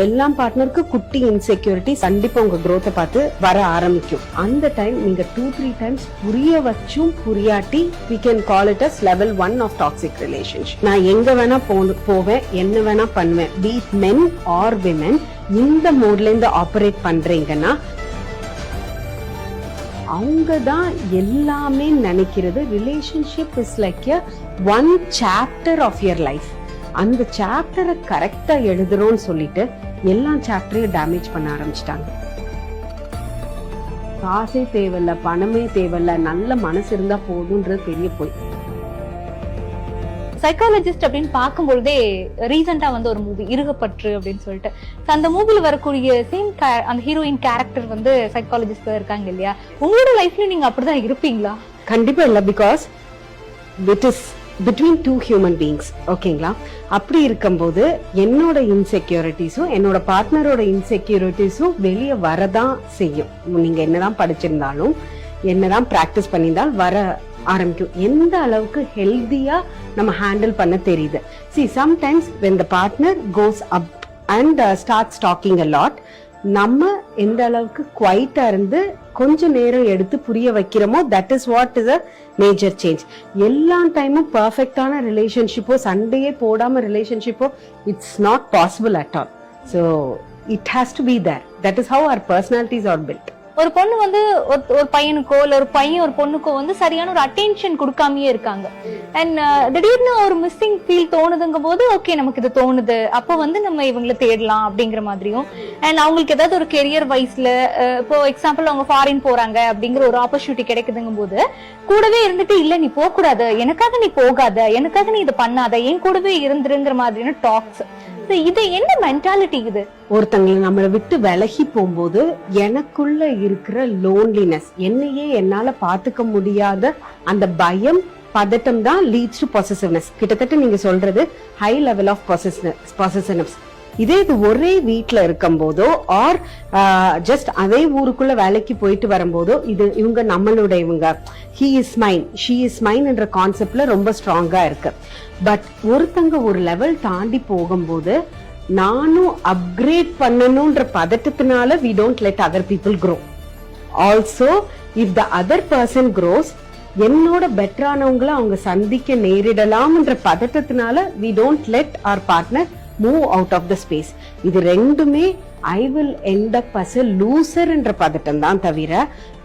எல்லா பார்ட்னருக்கு குட்டி இன்செக்யூரிட்டி கண்டிப்பா உங்க growth பார்த்து வர ஆரம்பிக்கும். அந்த டைம் நீங்க 2-3 டைம்ஸ் புரிய வச்சும் புரியாட்டி we can call it as level 1 of toxic relationship. நான் எங்க வேணா போவேன், என்ன வேணா பண்ணுவேன், be it men or women, இந்த மோட்ல இருந்து ஆபரேட் பண்றீங்கன்னா அவங்க தான் எல்லாமே நினைக்கிறது. Relationship is like one chapter of your life. அந்த சாப்டரை கரெக்டா எழுதுறோம்னு சொல்லிட்டு எல்லா சாப்டரையும் டேமேஜ் பண்ண ஆரம்பிச்சிட்டாங்க. காசே தேவையில்ல, பணமே தேவையில்ல, நல்ல மனசு இருந்தா போதும்ன்றது பெரிய போய். சைக்காலஜிஸ்ட் அப்படின்னு பார்க்கும்பொழுதே ரீசெண்டா வந்து ஒரு மூவி இருகப்பற்று அப்படின்னு சொல்லிட்டு அந்த மூவில வரக்கூடிய சேம் அந்த ஹீரோயின் கேரக்டர் வந்து சைக்காலஜிஸ்ட் இருக்காங்க இல்லையா? உங்களோட லைஃப்ல நீங்க அப்படிதான் இருப்பீங்களா? கண்டிப்பா இல்ல, because it is between two human beings. ஓகேங்களா? அப்படி இருக்கும்போது என்னோட இன்செக்யூரிட்டிஸும் என்னோட பார்ட்னரோட இன்செக்யூரிட்டிஸும் வெளியே வரதான் செய்யும். நீங்க என்னதான் படிச்சிருந்தாலும் என்னதான் பிராக்டிஸ் பண்ணியிருந்தாலும் வர ஆரம்பிக்கும். எந்த அளவுக்கு ஹெல்தியா நம்ம ஹேண்டில் பண்ண தெரியுது. See, sometimes when the partner goes up and starts talking a lot, நம்ம எந்த அளவுக்கு குவைட்டா இருந்து கொஞ்ச நேரம் எடுத்து புரிய வைக்கிறோமோ, that is what is a major change. எல்லா டைமும் பர்ஃபெக்டான ரிலேஷன்ஷிப்போ சண்டையே போடாம ரிலேஷன்ஷிப்போ it's not possible at all. So it has to be there. That is how our personalities are built. ஒரு பொண்ணு வந்து ஒரு பையனுக்கோ இல்ல ஒரு பையன் ஒரு பொண்ணுக்கோ வந்து சரியான ஒரு அட்டென்ஷன் கொடுக்காமயே இருக்காங்க. அண்ட் திடீர்னு ஒரு மிஸ்ஸிங் ஃபீல் தோணுதுங்கும் போது ஓகே நமக்கு இது தோணுது, அப்போ வந்து நம்ம இவங்களை தேடலாம் அப்படிங்கிற மாதிரியும், அண்ட் அவங்களுக்கு ஏதாவது ஒரு கெரியர் வைஸ்ல இப்போ எக்ஸாம்பிள் அவங்க ஃபாரின் போறாங்க அப்படிங்கிற ஒரு ஆப்பர்ச்சுனிட்டி கிடைக்குதுங்கும் போது கூடவே இருந்துட்டு இல்ல நீ போக கூடாது, எனக்காக நீ போகாத, எனக்காக நீ இதை பண்ணாத, என் கூடவே இருந்துருங்கிற மாதிரியான டாக்ஸ். இது என்ன மென்டாலிட்டி? இது ஒருத்தங்களை நம்மளை விட்டு விலகி போகும்போது எனக்குள்ள இருக்கிற லோன்லினஸ், என்னையே என்னால பாத்துக்க முடியாத அந்த பயம், பதட்டம் தான் லீட்ஸ் டு பொசசிவ்னஸ். கிட்டத்தட்ட நீங்க சொல்றது ஹை லெவல் ஆஃப் பொசசிவ்னஸ். இதே இது ஒரே வீட்டுல இருக்கும் போதோ ஆர் ஜஸ்ட் அதே ஊருக்குள்ள வேலைக்கு போயிட்டு வரும்போதோ இது இவங்க நம்மளுடைய இவங்க he is mine, she is mine என்ற கான்செப்ட்ல ரொம்ப ஸ்ட்ராங்கா இருக்கு. பட் ஒருத்தங்க ஒரு லெவல் தாண்டி போகும்போது நானும் upgrade பண்ணணும்ன்ற பதட்டத்தினால we don't let other people grow. Also if the other person grows, என்னோட பெட்டரானவங்களை அவங்க சந்திக்க நேரிடலாம்ன்ற பதட்டத்தினால we don't let our partner move out of the space. இது ரெண்டுமே I will end up as a loser என்ற பதட்டம் தான் தவிர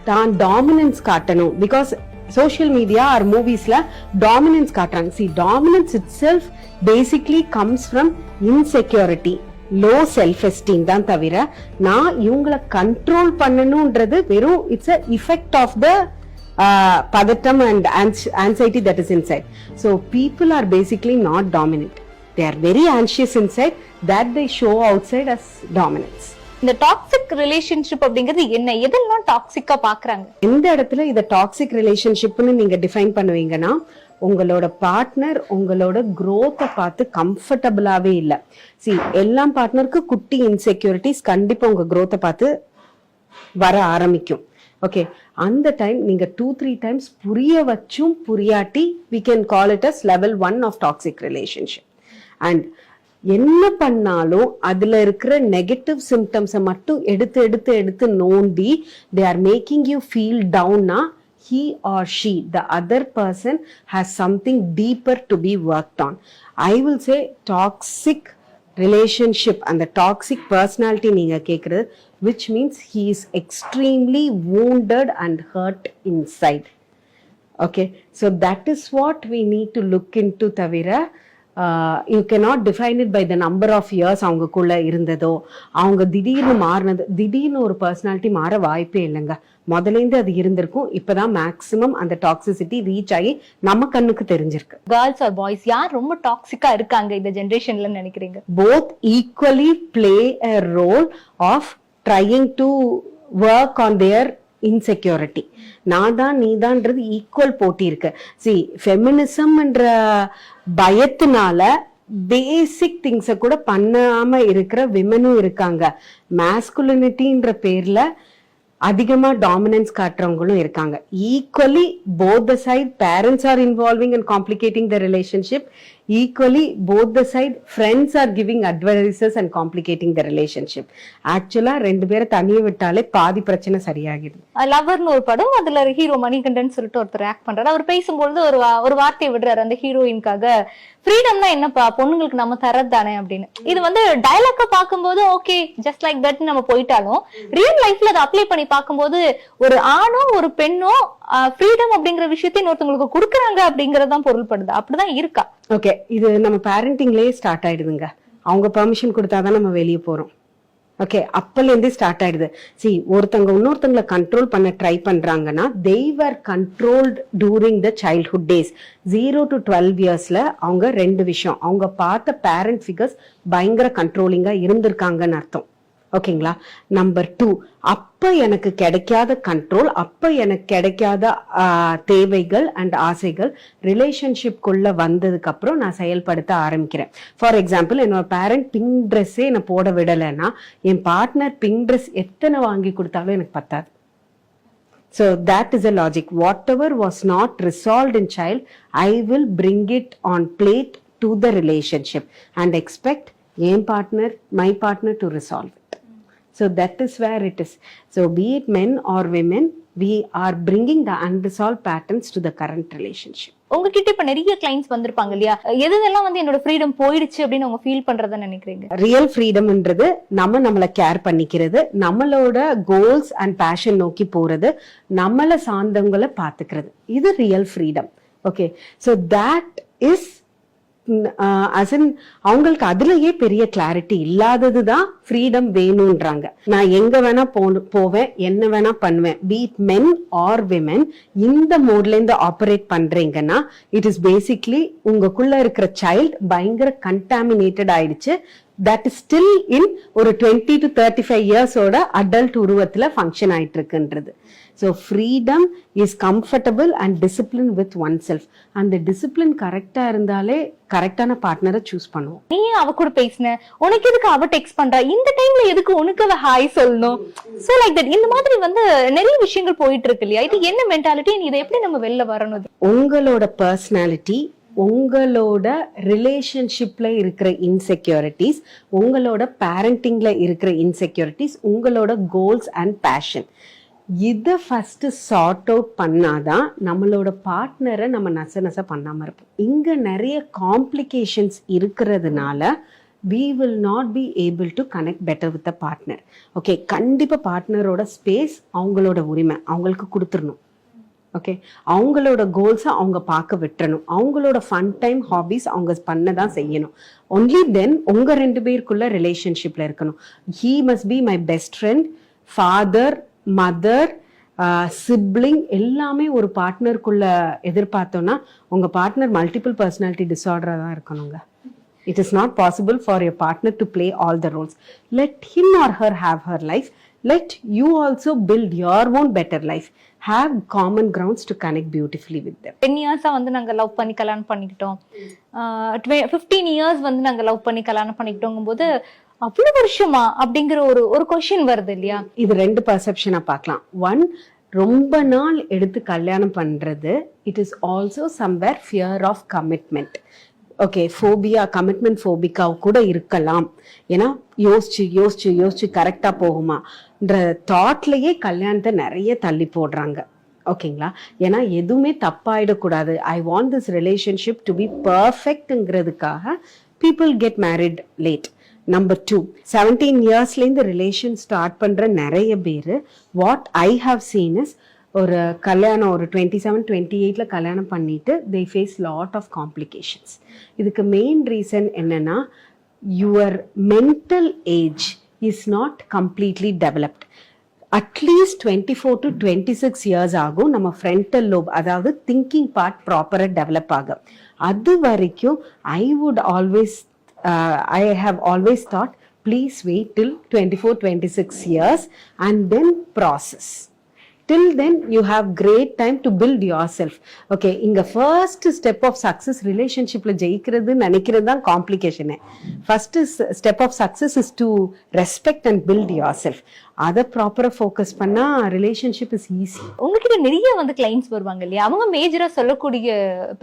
தான் டாமினன்ஸ் காட்டணும். பிகாஸ் சோஷியல் மீடியா ஆர் மூவிஸ்ல டாமினன்ஸ் காட்டுறாங்க. See, dominance itself basically comes from insecurity, low self esteem தான் தவிர நான் இவங்களை கண்ட்ரோல் பண்ணணும்ன்றது வெறும் it's a effect of the பதட்டம் and anxiety that is inside. So people are basically not dominant. They are very anxious inside that they show outside as dominance. இந்த toxic relationship அப்படிங்கிறது என்ன, எதெல்லாம் டாக்ஸிக்கா பாக்குறாங்க? எந்த இடத்துல இத டாக்ஸிக் ரிலேஷன்ஷிப்னு நீங்க டிஃபைன் பண்ணுவீங்கன்னா, உங்களோட பார்ட்னர் உங்களோட growth பார்த்து கம்ஃபர்டபிளாவே இல்ல. See, எல்லா பார்ட்னருக்கு குட்டி இன்செக்யூரிட்டிஸ் கண்டிப்பா உங்க growth பார்த்து வர ஆரம்பிக்கும். ஓகே, அந்த டைம் நீங்க 2-3 டைம்ஸ் புரிய வச்சும் புரியாட்டி we can call it as level 1 of toxic relationship. And என்ன பண்ணாலும் அதுல இருக்கிற நெகட்டிவ் சிம்டம்ஸை மட்டும் எடுத்து எடுத்து எடுத்து நோண்டி they are making you feel down na, he or she, the other person has something deeper to be worked on. I will say toxic relationship and the toxic personality நீங்க கேக்குறது, which means he is extremely wounded and hurt inside. Okay, so that is what we need to look into. தவிர you cannot define it by the number of years அவங்களுக்குள்ள இருந்ததோ, அவங்க திடீர்னு மாறினது. திடீர்னு ஒரு பர்சனாலிட்டி மாற வாய்ப்பே இல்லைங்க. முதலேந்து அது இருந்திருக்கும், இப்பதான் மேக்சிமம் அந்த டாக்ஸிசிட்டி ரீச் ஆகி நம்ம கண்ணுக்கு தெரிஞ்சிருக்கு. கேர்ள்ஸ் ஆர் பாய்ஸ் யார் ரொம்ப டாக்ஸிக்கா இருக்காங்க இந்த ஜெனரேஷன்ல நினைக்கிறீங்க? Both equally play a role of trying to work on their insecurity. நான் தான் நீதான்றது ஈக்குவல் போட்டி இருக்கு. சி, ஃபெமினிசம் என்ற பயத்தினால பேசிக் திங்ஸ கூட பண்ணாம இருக்கிற விமனும் இருக்காங்க. மாஸ்குலினிட்டின்ற பேர்ல அதிகமா டாமினன்ஸ் காட்டுறவங்களும் இருக்காங்க. Equally both the side parents are involving and complicating the relationship. Equally both the side friends are giving advices and complicating the relationship. ஆக்சுவலா 2 பேரை தனியே விட்டாலே பாதி பிரச்சனை சரியாகிடுது. லவர்னு ஒரு படம், அதுல ஹீரோ மணிகண்டன் சொல்லிட்டு ஒருத்தர் ஆக்ட் பண்றாரு. அவர் பேசும்பொழுது ஒரு வார்த்தையை விடுறாரு அந்த ஹீரோயின்காக, ஃப்ரீடம்னா என்னப்பா, பொண்ணுங்களுக்கு நம்ம தரது தானே அப்படின்னு. இது வந்து டயலாக்க பாக்கும்போது ஓகே ஜஸ்ட் லைக் தட் நம்ம போயிட்டாலும், ரியல் லைஃப்ல அதை அப்ளை பண்ணி பார்க்கும்போது ஒரு ஆணோ ஒரு பெண்ணோ ஃப்ரீடம் அப்படிங்கிற விஷயத்தை இன்னொருத்தவங்களுக்கு கொடுக்குறாங்க அப்படிங்கறதான் பொருள்படுது. அப்படிதான் இருக்கா? ஓகே, இது நம்ம பேரண்டிங்லயே ஸ்டார்ட் ஆயிடுதுங்க. அவங்க பெர்மிஷன் கொடுத்தாதான் நம்ம வெளியே போறோம். ஓகே, அப்பல இருந்தே ஸ்டார்ட் ஆயிடுது. ஒருத்தவங்க இன்னொருத்தவங்களை கண்ட்ரோல் பண்ண ட்ரை பண்றாங்கன்னா they were controlled during the childhood days. 0 to 12 yearsல அவங்க 2 விஷயம், அவங்க பார்த்த பேரண்ட் ஃபிகர்ஸ் பயங்கர கண்ட்ரோலிங்கா இருந்திருக்காங்கன்னு அர்த்தம். ஓகேங்களா? நம்பர் 2, அப்ப எனக்கு கிடைக்காத கண்ட்ரோல், அப்ப எனக்கு கிடைக்காத தேவைகள் அண்ட் ஆசைகள் ரிலேஷன்ஷிப்குள்ள வந்ததுக்கு அப்புறம் நான் செயல்படுத்த ஆரம்பிக்கிறேன். ஃபார் எக்ஸாம்பிள், என்னோட பேரண்ட் பிங்க் ட்ரெஸ்ஸே என்னை போட விடலைன்னா என் பார்ட்னர் பிங்க் ட்ரெஸ் எத்தனை வாங்கி கொடுத்தாலும் எனக்கு பத்தாது. So that is a logic. Whatever was not resolved in child, I will bring it on plate to the relationship and expect my partner to resolve it. So that is where it is. So be it men or women, we are bringing the unresolved patterns to the current relationship. உங்ககிட்ட இப்ப நிறைய clients வந்திருப்பாங்க இல்லையா, எதெல்லாம் வந்து என்னோட freedom போயிடுச்சு அப்படின்னு அவங்க ஃபீல் பண்றதா நினைக்கிறீங்க? ரியல் ஃப்ரீடம்ன்றது நம்மள கேர் பண்ணிக்கிறது, நம்மளோட கோல்ஸ் அண்ட் பேஷன் நோக்கி போறது, நம்மள சார்ந்தவங்களை பாத்துக்கிறது, இது real freedom. Okay, so that is அவங்களுக்கு அதுலயே பெரிய கிளாரிட்டி இல்லாததுதான் ஃப்ரீடம் வேணும்ன்றாங்க. நான் எங்க வேணா போவேன், என்ன வேணா பண்ணுவேன். Be it men R women, இந்த மோட்ல இருந்து ஆபரேட் பண்றீங்கன்னா இட் இஸ் பேசிக்லி உங்களுக்குள்ள இருக்கிற சைல்ட் பயங்கர கண்டாமினேட்டட் ஆயிடுச்சு. தட் இஸ் ஸ்டில் இன் ஒரு 20 to 35 இயர்ஸோட அடல்ட் உருவத்துல ஃபங்க்ஷன் ஆயிட்டு இருக்குன்றது. So freedom is comfortable and discipline with one self. அந்த டிசிப்ளின் கரெக்டா இருந்தாலே கரெக்டான பார்ட்னரை சூஸ் பண்ணுவோம். நீ அவ கூட பேசின, உனக்கு எதுக்கு அவ டெக்ஸ்ட் பண்றா, இந்த டைம்ல எதுக்கு உனக்கு அவ ஹாய் சொல்லணும், சோ லைக் தட். இந்த மாதிரி வந்து நிறைய விஷயங்கள் போயிட்டு இருக்கு இல்லையா? இது என்ன மென்டாலிட்டி, இதை எப்படி நம்ம வெளில வரணும்? உங்களோட பர்சனாலிட்டி, உங்களோட ரிலேஷன்ஷிப்ல இருக்கிற இன்செக்யூரிட்டிஸ், உங்களோட பேரண்டிங்ல இருக்கிற இன்செக்யூரிட்டிஸ், உங்களோட கோல்ஸ் அண்ட் பேஷன், இதை ஃபர்ஸ்ட் சார்ட் அவுட் பண்ணாதான் நம்மளோட பார்ட்னரை நம்ம நச பண்ணாம இருப்போம். இங்க நிறைய காம்ப்ளிகேஷன்ஸ் இருக்கிறதுனால we will not be able to connect better with the partner. Okay, கண்டிப்பா பார்ட்னரோட ஸ்பேஸ், அவங்களோட உரிமை அவங்களுக்கு கொடுத்துடணும். ஓகே, அவங்களோட கோல்ஸை அவங்க பார்க்க விட்டுறணும், அவங்களோட ஃபன் டைம் ஹாபிஸ் அவங்க பண்ணதான் செய்யணும். ஒன்லி தென் உங்க 2 பேருக்குள்ள ரிலேஷன்ஷிப்ல இருக்கணும். He must be my best friend, father, mother, sibling, எல்லாமே ஒரு பார்ட்னருக்குள்ள எதிர்பார்த்தோம்னா உங்க பார்ட்னர் மல்டிபிள் பர்சனாலிட்டி டிஸார்டரா தான் இருக்கணுங்க. It is not possible for your partner to play all the roles. Let him or her have her life. Let you also build your own better life. Have common grounds to connect beautifully with them. 10 years வந்து நாங்க love பண்ணி கல்யாணம் பண்ணிக்கிட்டோம், 15 years வந்து நாங்க love பண்ணி கல்யாணம் பண்ணிக்கிட்டோங்கும் போது அவ்வளவு வருஷமா அப்படிங்கிற ஒரு கொஸ்டின் வருது இல்லையா? இது 2 பர்செப்ஷனா பார்க்கலாம். ஒன், ரொம்ப நாள் எடுத்து கல்யாணம் பண்றது, it is also somewhere fear of commitment. Okay, phobia, commitment ஃபோபிக்கா கூட இருக்கலாம். ஏன்னா யோசிச்சு கரெக்டா போகுமான்ற தாட்லயே கல்யாணத்தை நிறைய தள்ளி போடுறாங்க. ஓகேங்களா? ஏன்னா எதுவுமே தப்பாயிடக்கூடாது, I want this relationship to be பர்ஃபெக்ட்ங்கிறதுக்காக people get married late. Number 2, 17 இயர்ஸ்லேருந்து ரிலேஷன் ஸ்டார்ட் பண்ற நிறைய பேர், what I have seen is, ஒரு கல்யாணம் ஒரு 27-28ல கல்யாணம் பண்ணிட்டு they face lot of complications. இதுக்கு மெயின் ரீசன் என்னன்னா, your mental age is not completely developed. At least 24 to 26 years ஆகும் நம்ம ஃப்ரண்டல் லோப், அதாவது திங்கிங் பார்ட் ப்ராப்பரா டெவலப் ஆகும். அது வரைக்கும் I have always thought, please wait till 24-26 years and then process. Till then you have great time to build yourself. Okay, inga first step of success relationship la jeikiradhu nenikiradhu dhaan complication. First step of success is to respect and build yourself. Ada proper focus panna relationship is easy. உங்ககிட்ட நிறைய வந்து clients வருவாங்க இல்லையா, அவங்க மேஜரா சொல்லக்கூடிய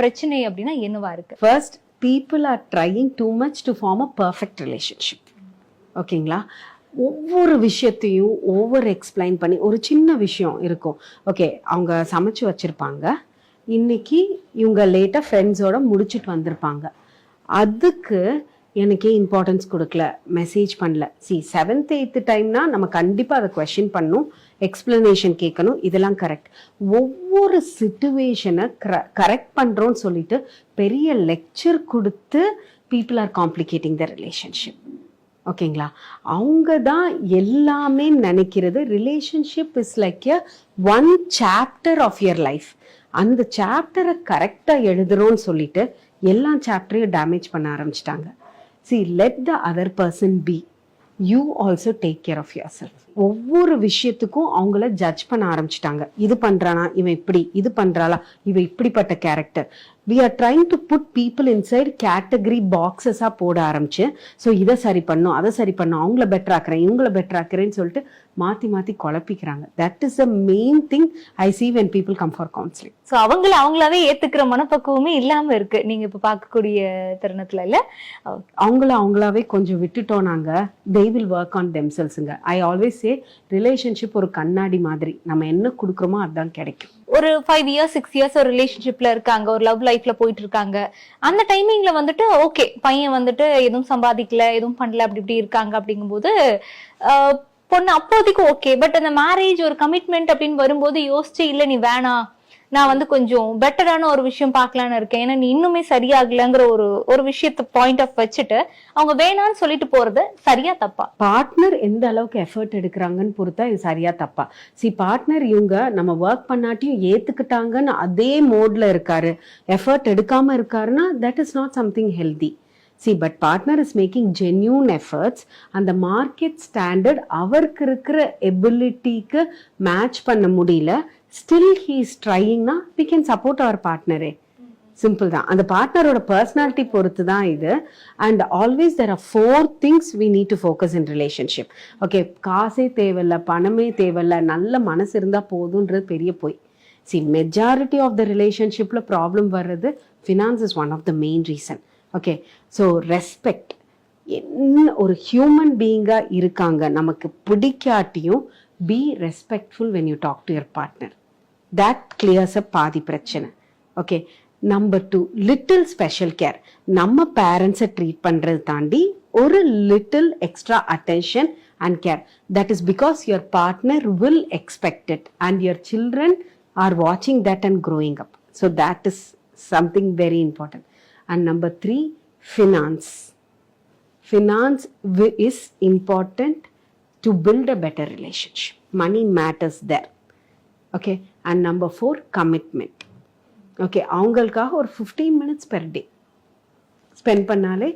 பிரச்சனை அப்படின்னா என்னவா இருக்கு? First, people are trying too much to form a perfect relationship. ஓகேங்களா? ஒவ்வொரு விஷயத்தையும் ஓவர் எக்ஸ்பிளைன் பண்ணி, ஒரு சின்ன விஷயம் இருக்கும், ஓகே அவங்க சமைச்சு வச்சிருப்பாங்க, இன்னைக்கு இவங்க லேட்டாக ஃப்ரெண்ட்ஸோட முடிச்சுட்டு வந்திருப்பாங்க, அதுக்கு எனக்கே இம்பார்ட்டன்ஸ் கொடுக்கல, மெசேஜ் பண்ணல. 7th 8th டைம்னா நம்ம கண்டிப்பாக அதை கொஸ்டின் பண்ணணும், எக்ஸ்பிளனேஷன் கேட்கணும், இதெல்லாம் கரெக்ட். ஒவ்வொரு சிச்சுவேஷனை கரெக்ட் பண்ணுறோன்னு சொல்லிட்டு பெரிய லெக்சர் கொடுத்து people are complicating the relationship. ஓகேங்களா? அவங்க தான் எல்லாமே நினைக்கிறது. Relationship is like a one chapter of your life. அந்த சாப்டரை கரெக்டாக எழுதுறோன்னு சொல்லிட்டு எல்லா சாப்டரையும் டேமேஜ் பண்ண ஆரம்பிச்சிட்டாங்க. let the other person be. You also take care of yourself. ஒவ்வொரு விஷயத்துக்கும் அவங்கள ஜட்ஜ் பண்ண ஆரம்பிச்சிட்டாங்க. இது பண்றானா இவன் இப்படி, இது பண்றாளா இவ இப்படிப்பட்ட character. We are trying to put people inside category boxes போட ஆரம்பிச்சு, ஸோ இதை சரி பண்ணும், அதை சரி பண்ணும், அவங்கள பெட்டர் ஆக்குறேன், இவங்கள பெட்டர் ஆக்குறேன்னு சொல்லிட்டு மாத்தி மாத்தி குழப்பிக்கிறாங்க. That is the main thing I see when people come for counseling. So அவங்களாவே ஏத்துக்கிற மனப்பக்குவமே இல்லாம இருக்கு நீங்க இப்ப பார்க்கக்கூடிய தருணத்துல இல்ல. அவங்களாவே கொஞ்சம் விட்டுட்டோம் நாங்க, they will work on themselves-ங்க. I always say relationship ஒரு கண்ணாடி மாதிரி, நம்ம என்ன கொடுக்குறோமோ அதுதான் கிடைக்கும். ஒரு 5 years 6 years ஒரு ரிலேஷன்ஷிப்ல இருக்காங்க, ஒரு லவ் லைஃப்ல போயிட்டு இருக்காங்க. அந்த டைமிங்ல வந்துட்டு ஓகே பையன் வந்துட்டு எதுவும் சம்பாதிக்கல, எதுவும் பண்ணல, அப்படி இப்படி இருக்காங்க. அப்படிங்கும்போது பொண்ணு அப்போதைக்கு ஓகே, பட் அந்த மேரேஜ் ஒரு கமிட்மெண்ட் அப்படின்னு வரும்போது யோசிச்சு இல்ல நீ வேணாம், நான் வந்து கொஞ்சம் பெட்டரான ஒரு விஷயம் பார்க்கலான்னு இருக்கேன், ஏன்னா நீ இன்னுமே சரியாகலங்கிற ஒரு விஷயத்த பாயிண்ட் ஆஃப் வச்சுட்டு அவங்க வேணான்னு சொல்லிட்டு போறது சரியா தப்பா? பார்ட்னர் எந்த அளவுக்கு எஃபர்ட் எடுக்கிறாங்கன்னு பொறுத்தா இது சரியா தப்பா. பார்ட்னர் இவங்க நம்ம ஒர்க் பண்ணாட்டியும் ஏத்துக்கிட்டாங்கன்னு அதே மோட்ல இருக்காரு, எஃபர்ட் எடுக்காம இருக்காருன்னா that is not something healthy. but partner is making genuine efforts. அந்த மார்க்கெட் ஸ்டாண்டர்ட் அவருக்கு இருக்கிற எபிலிட்டிக்கு மேட்ச் பண்ண முடியல, still he is trying na, we can support our partner. Simple தான். அந்த பார்ட்னரோட பர்சனாலிட்டி பொறுத்து தான் இது. And always there are 4 things we need to focus in relationship. Okay, காசே தேவையில்ல, பணமே தேவையில்ல, நல்ல மனசு இருந்தா போதுன்றது பெரிய போய். மெஜாரிட்டி ஆஃப் த ரிலேஷன்ஷிப்ல ப்ராப்ளம் வர்றது finance is one of the main reason. Okay, so respect. என்ன ஒரு ஹியூமன் பீயிங்கா இருக்காங்க, நமக்கு பிடிக்காட்டியும் be respectful when you talk to your partner. That clears up பாதி பிரச்சனை. Okay, number 2, little special care. நம்ம பேரண்ட்ஸை ட்ரீட் பண்றது தாண்டி ஒரு little extra attention and care. That is because your partner will expect it and your children are வாட்சிங் that and growing up. So that is something very important. And number 3, finance. Finance is important to build a better relationship. Money matters there. Okay, and number 4, commitment. Okay, அவங்களுக்காக ஒரு 15 minutes per day spend பண்ணாலே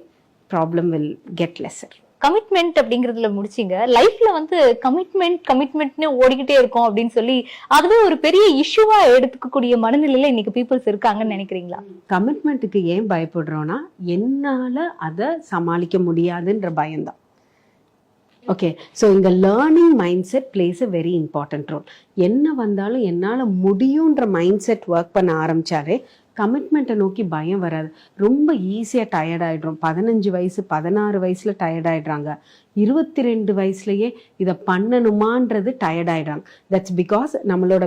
problem will get lesser. Commitment அப்படிங்கறதுல முடிச்சிங்க. லைஃப்ல வந்து கமிட்மெண்ட்னு ஓடிக்கிட்டே இருக்கும் அப்படின்னு சொல்லி அதுவே ஒரு பெரிய இஷ்யூவா எடுத்துக்கக்கூடிய மனநிலையில இன்னைக்கு பீப்புள்ஸ் இருக்காங்கன்னு நினைக்கிறீங்களா? கமிட்மெண்ட்டுக்கு ஏன் பயப்படுறோம்னா, என்னால அதை சமாளிக்க முடியாதுன்ற பயம்தான். ஓகே, ஸோ இங்க learning mindset plays a very important role. என்ன வந்தாலும் என்னால் முடியுன்ற மைண்ட் செட் ஒர்க் பண்ண ஆரம்பிச்சாலே கமிட்மெண்ட்டை நோக்கி பயம் வராது. ரொம்ப ஈஸியாக டயர்ட் ஆகிடுறோம். 15 வயசு 16 வயசில் டயர்ட் ஆகிடுறாங்க. 22 வயசுலயே இதை பண்ணணுமான்றது டயர்ட் ஆகிடுறாங்க. தட்ஸ் பிகாஸ் நம்மளோட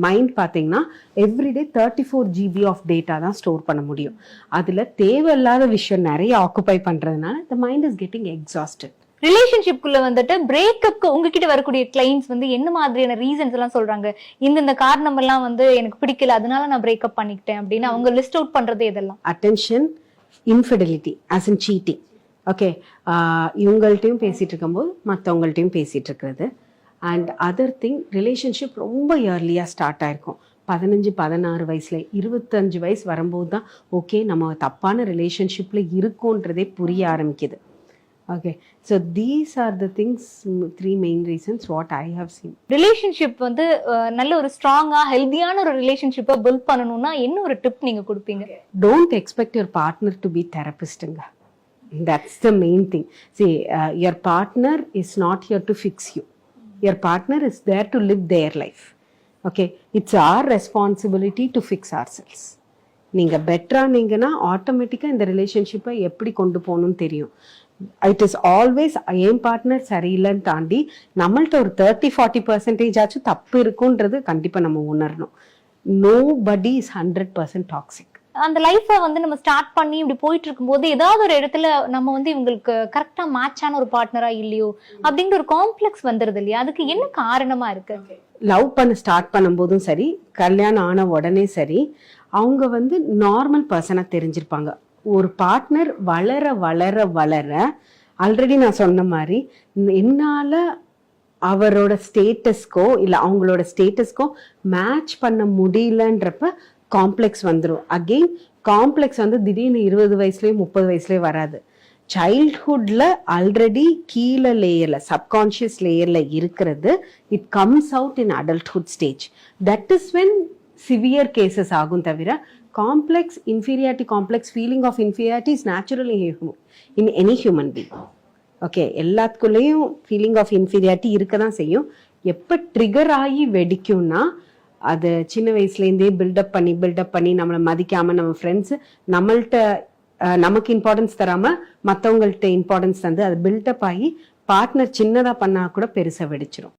மைண்ட் பார்த்தீங்கன்னா எவ்ரிடே 34 GB ஆஃப் டேட்டா தான் ஸ்டோர் பண்ண முடியும். அதில் தேவையில்லாத விஷயம் நிறைய ஆக்குபை பண்ணுறதுனால the mind is getting exhausted. ரிலேஷன்ஷிப்குள்ள வந்துட்டு பிரேக்கப்க்கு உங்ககிட்ட வரக்கூடிய கிளைண்ட்ஸ் வந்து என்ன மாதிரியான ரீசன்ஸ் எல்லாம் சொல்றாங்க? இந்த காரணம் எல்லாம் வந்து எனக்கு பிடிக்கல, அதனால நான் பிரேக்கப் பண்ணிக்கிட்டேன் அப்படின்னு அவங்க லிஸ்ட் அவுட் பண்றது எதெல்லாம்? Attention, infidelity as in cheating. Okay, இவங்கள்ட்டையும் பேசிட்டு இருக்கும்போது மற்றவங்கள்ட்டையும் பேசிட்டு இருக்கிறது. அண்ட் அதர் திங், ரிலேஷன்ஷிப் ரொம்ப இயர்லியாக ஸ்டார்ட் ஆயிருக்கும். 15-16 வயசுல, 25 வயசு வரும்போது தான் ஓகே நம்ம தப்பான ரிலேஷன்ஷிப்ல இருக்கோன்றதே புரிய ஆரம்பிக்குது. Okay, so these are the things, 3 main reasons what I have seen. Relationship வந்து நல்ல ஒரு ஸ்ட்ராங்கா ஹெல்தியான ஒரு ரிலேஷன்ஷிப்பை பில்ட் பண்ணணும்னா என்ன ஒரு டிப் நீங்க கொடுப்பீங்க? Don't expect your partner to be therapist-ங்க. That's the main thing. See, your partner is not here to fix you. Your partner is there to live their life. Okay, it's our responsibility to fix ourselves. நீங்க பெட்டரானீங்கன்னா ஆட்டோமேட்டிக்கா இந்த ரிலேஷன்ஷிப்பை எப்படி கொண்டு போகணும்னு தெரியும். It is always N partner சரியில்லைன்னு தாண்டி நம்மள்ட்ட ஒரு 30-40% ஆச்சும் தப்பு இருக்குன்றது கண்டிப்பா நம்ம உணரணும். Nobody is 100% toxic. அந்த லைஃபை வந்து நம்ம ஸ்டார்ட் பண்ணி இப்படி போயிட்டு இருக்கும்போது ஏதாவது ஒரு இடத்துல நம்ம வந்து இவங்களுக்கு கரெக்டா மேட்சான ஒரு பார்ட்னரா இல்லையோ அப்படிங்கிற ஒரு காம்ப்ளெக்ஸ் வந்துருது இல்லையா? அதுக்கு என்ன காரணமா இருக்கு? லவ் பண்ண ஸ்டார்ட் பண்ணும்போதும் சரி, கல்யாணம் ஆன உடனே சரி, அவங்க வந்து நார்மல் பர்சனா தெரிஞ்சிருப்பாங்க. ஒரு பார்ட்னர் வளர வளர வளர ஆல்ரெடி நான் சொன்ன மாதிரி என்னால அவரோட ஸ்டேட்டஸ்க்கோ இல்லை அவங்களோட ஸ்டேட்டஸ்க்கோ மேட்ச் பண்ண முடியலன்றப்ப காம்ப்ளெக்ஸ் வந்துடும். அகெயின் காம்ப்ளெக்ஸ் வந்து திடீர்னு 20 வயசுலயும் 30 வயசுலயும் வராது. சைல்ட்ஹுட்ல ஆல்ரெடி கீழே லேயர்ல சப்கான்ஷியஸ் லேயர்ல இருக்கிறது it comes out in adulthood stage. That is when severe cases ஆகும். தவிர complex inferiority complex feeling of inferiority is naturally in any human being. Okay, எல்லாத்துக்குள்ளேயும் ஃபீலிங் ஆஃப் இன்ஃபீரியாரிட்டி இருக்க தான் செய்யும். எப்போ ட்ரிகர் ஆகி வெடிக்கும்னா அது சின்ன வயசுலேருந்தே பில்டப் பண்ணி நம்மளை மதிக்காம நம்ம ஃப்ரெண்ட்ஸ் நம்மள்கிட்ட நமக்கு இம்பார்ட்டன்ஸ் தராம மற்றவங்கள்ட்ட இம்பார்ட்டன்ஸ் தந்து அது பில்டப் ஆகி பார்ட்னர் சின்னதாக பண்ணா கூட பெருசாக வெடிச்சிடும்.